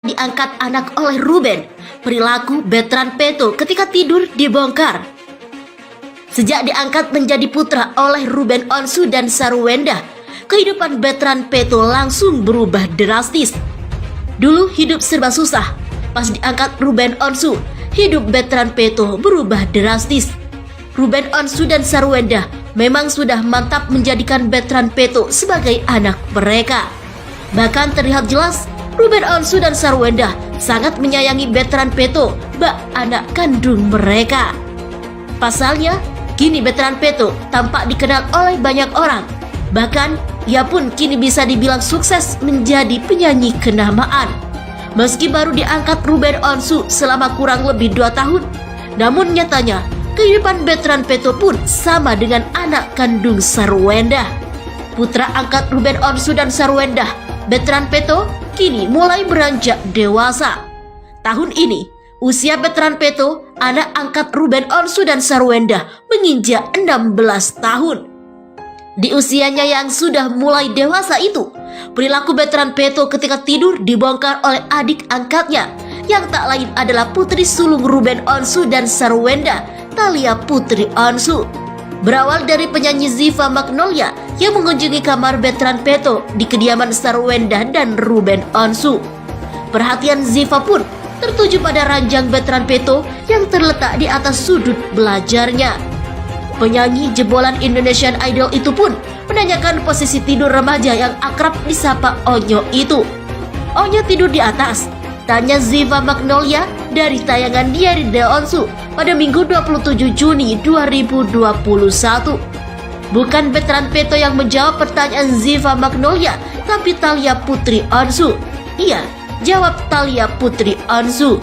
diangkat anak oleh Ruben, perilaku Bertrand Peto ketika tidur dibongkar. Sejak diangkat menjadi putra oleh Ruben Onsu dan Sarwenda, kehidupan Bertrand Peto langsung berubah drastis. Dulu hidup serba susah, pas diangkat Ruben Onsu, hidup Bertrand Peto berubah drastis. Ruben Onsu dan Sarwenda memang sudah mantap menjadikan Bertrand Peto sebagai anak mereka. Bahkan terlihat jelas Ruben Onsu dan Sarwenda sangat menyayangi Bertrand Peto, bak anak kandung mereka. Pasalnya, kini Bertrand Peto tampak dikenal oleh banyak orang. Bahkan, ia pun kini bisa dibilang sukses menjadi penyanyi kenamaan. Meski baru diangkat Ruben Onsu selama kurang lebih 2 tahun, namun nyatanya, kehidupan Bertrand Peto pun sama dengan anak kandung Sarwenda. Putra angkat Ruben Onsu dan Sarwenda, Bertrand Peto, kini mulai beranjak dewasa. Tahun ini, usia Bertrand Peto, anak angkat Ruben Onsu dan Sarwenda, menginjak 16 tahun. Di usianya yang sudah mulai dewasa itu, perilaku Bertrand Peto ketika tidur dibongkar oleh adik angkatnya, yang tak lain adalah putri sulung Ruben Onsu dan Sarwenda, Thalia Putri Onsu. Berawal dari penyanyi Ziva Magnolia yang mengunjungi kamar Bertrand Peto di kediaman Sarwenda dan Ruben Onsu. Perhatian Ziva pun tertuju pada ranjang Bertrand Peto yang terletak di atas sudut belajarnya. Penyanyi jebolan Indonesian Idol itu pun menanyakan posisi tidur remaja yang akrab disapa Onyo itu. Onyo tidur di atas, tanya Ziva Magnolia dari tayangan Diary The Onsu pada Minggu 27 Juni 2021. Bukan Bertrand Peto yang menjawab pertanyaan Ziva Magnolia, tapi Thalia Putri Onsu. Iya, jawab Thalia Putri Onsu.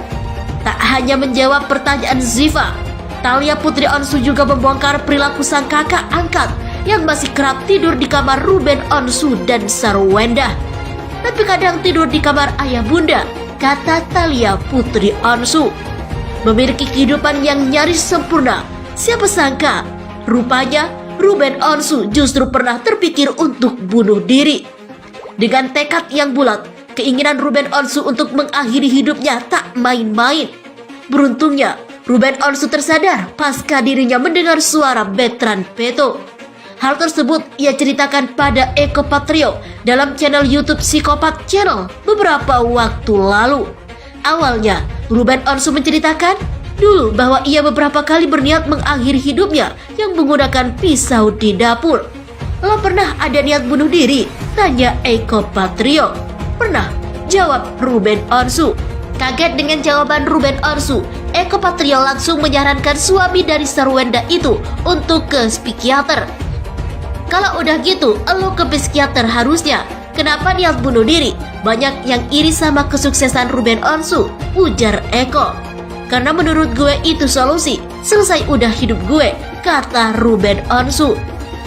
Tak hanya menjawab pertanyaan Ziva, Thalia Putri Onsu juga membongkar perilaku sang kakak angkat yang masih kerap tidur di kamar Ruben Onsu dan Sarwenda. Tapi kadang tidur di kamar ayah bunda, kata Thalia Putri Onsu. Memiliki kehidupan yang nyaris sempurna, siapa sangka rupanya Ruben Onsu justru pernah terpikir untuk bunuh diri. Dengan tekad yang bulat, keinginan Ruben Onsu untuk mengakhiri hidupnya tak main-main. Beruntungnya, Ruben Onsu tersadar pasca dirinya mendengar suara Bertrand Peto. Hal tersebut ia ceritakan pada Eko Patrio dalam channel YouTube Psikopat Channel beberapa waktu lalu. Awalnya, Ruben Onsu menceritakan dulu bahwa ia beberapa kali berniat mengakhiri hidupnya yang menggunakan pisau di dapur. Lo pernah ada niat bunuh diri? Tanya Eko Patrio. Pernah, jawab Ruben Onsu. Kaget dengan jawaban Ruben Onsu, Eko Patrio langsung menyarankan suami dari Sarwenda itu untuk ke psikiater. Kalau udah gitu, lo ke psikiater harusnya. Kenapa niat bunuh diri? Banyak yang iri sama kesuksesan Ruben Onsu, ujar Eko. Karena menurut gue itu solusi, selesai udah hidup gue, kata Ruben Onsu.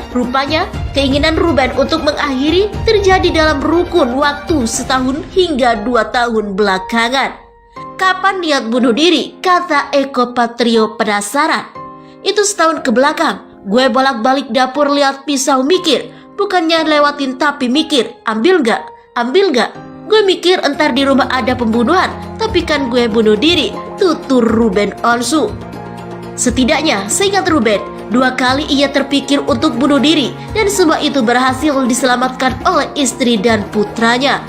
Rupanya, keinginan Ruben untuk mengakhiri terjadi dalam rukun waktu setahun hingga 2 tahun belakangan. Kapan niat bunuh diri? Kata Eko Patrio penasaran. Itu setahun ke belakang, gue bolak-balik dapur lihat pisau mikir. Bukannya lewatin tapi mikir, ambil gak? Ambil gak? Gue mikir entar di rumah ada pembunuhan, tapi kan gue bunuh diri, tutur Ruben Onsu. Setidaknya, seingat Ruben, 2 kali ia terpikir untuk bunuh diri dan semua itu berhasil diselamatkan oleh istri dan putranya.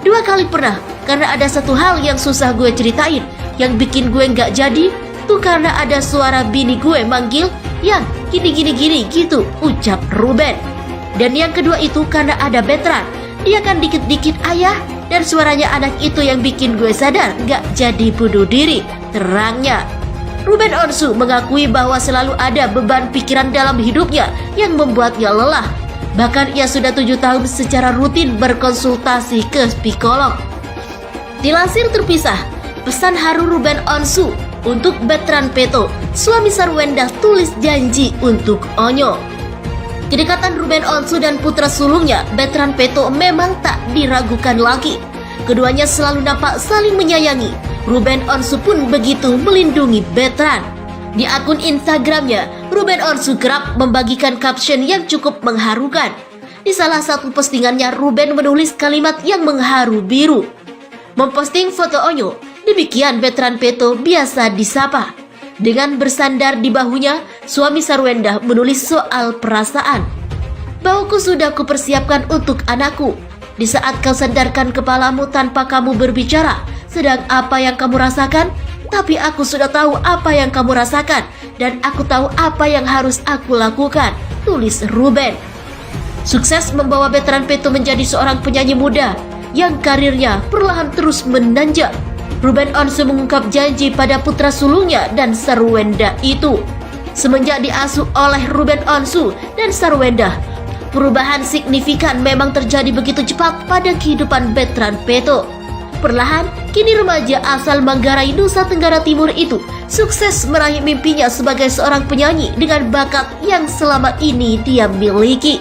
2 kali pernah, karena ada satu hal yang susah gue ceritain, yang bikin gue gak jadi, tuh karena ada suara bini gue manggil, "Yan, gini gitu," ucap Ruben. Dan yang kedua itu karena ada Bertrand. Dia kan dikit-dikit ayah, dan suaranya anak itu yang bikin gue sadar gak jadi bunuh diri, terangnya. Ruben Onsu mengakui bahwa selalu ada beban pikiran dalam hidupnya yang membuatnya lelah. Bahkan ia sudah 7 tahun secara rutin berkonsultasi ke psikolog. Dilansir terpisah, pesan haru Ruben Onsu untuk Bertrand Peto, suami Sarwenda tulis janji untuk Onyo. Kedekatan Ruben Onsu dan putra sulungnya, Bertrand Peto, memang tak diragukan lagi. Keduanya selalu nampak saling menyayangi. Ruben Onsu pun begitu melindungi Bertrand. Di akun Instagramnya, Ruben Onsu kerap membagikan caption yang cukup mengharukan. Di salah satu postingannya, Ruben menulis kalimat yang mengharu biru. memposting foto Onyo. Demikian veteran Peto biasa disapa. Dengan bersandar di bahunya, suami Sarwenda menulis soal perasaan. Bauku sudah kupersiapkan untuk anakku. Di saat kau sandarkan kepalamu tanpa kamu berbicara, sedang apa yang kamu rasakan? Tapi aku sudah tahu apa yang kamu rasakan, dan aku tahu apa yang harus aku lakukan, tulis Ruben. Sukses membawa veteran Peto menjadi seorang penyanyi muda yang karirnya perlahan terus menanjak. Ruben Onsu mengungkap janji pada putra sulungnya dan Sarwenda itu. Semenjak diasuh oleh Ruben Onsu dan Sarwenda, perubahan signifikan memang terjadi begitu cepat pada kehidupan veteran Peto. Perlahan, kini remaja asal Manggarai, Nusa Tenggara Timur itu sukses meraih mimpinya sebagai seorang penyanyi dengan bakat yang selama ini dia miliki.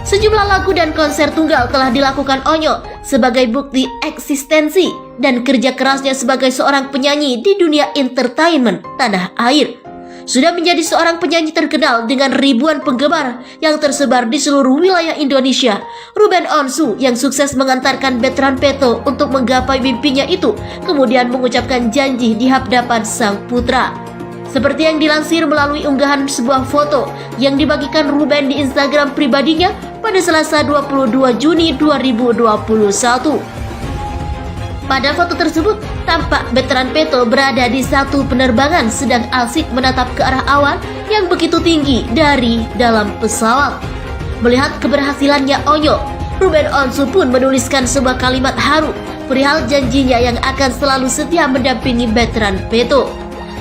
Sejumlah lagu dan konser tunggal telah dilakukan Onyo sebagai bukti eksistensi dan kerja kerasnya sebagai seorang penyanyi di dunia entertainment tanah air. Sudah menjadi seorang penyanyi terkenal dengan ribuan penggemar yang tersebar di seluruh wilayah Indonesia. Ruben Onsu yang sukses mengantarkan veteran Peto untuk menggapai mimpinya itu kemudian mengucapkan janji di hadapan sang putra. Seperti yang dilansir melalui unggahan sebuah foto yang dibagikan Ruben di Instagram pribadinya pada Selasa 22 Juni 2021. Pada foto tersebut, tampak veteran Peto berada di satu penerbangan sedang asik menatap ke arah awan yang begitu tinggi dari dalam pesawat. Melihat keberhasilannya Onyo, Ruben Onsu pun menuliskan sebuah kalimat haru perihal janjinya yang akan selalu setia mendampingi veteran Peto.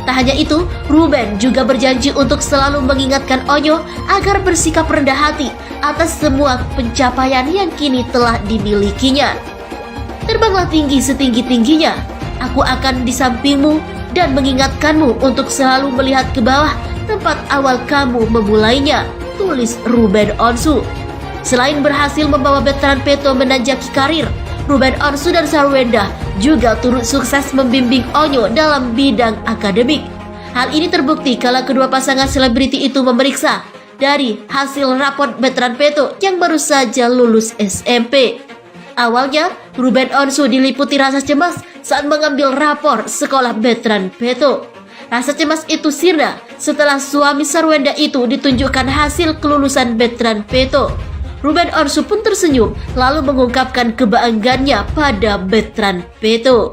Tak hanya itu, Ruben juga berjanji untuk selalu mengingatkan Onyo agar bersikap rendah hati atas semua pencapaian yang kini telah dimilikinya. Terbanglah tinggi setinggi-tingginya, aku akan di sampingmu dan mengingatkanmu untuk selalu melihat ke bawah tempat awal kamu memulainya, tulis Ruben Onsu. Selain berhasil membawa veteran Peto menanjaki karir, Ruben Onsu dan Sarwenda juga turut sukses membimbing Onyo dalam bidang akademik. Hal ini terbukti kala kedua pasangan selebriti itu memeriksa dari hasil raport veteran Peto yang baru saja lulus SMP. Awalnya, Ruben Onsu diliputi rasa cemas saat mengambil rapor sekolah veteran Peto. Rasa cemas itu sirna setelah suami Sarwenda itu ditunjukkan hasil kelulusan veteran Peto. Ruben Onsu pun tersenyum lalu mengungkapkan kebanggaannya pada veteran Peto.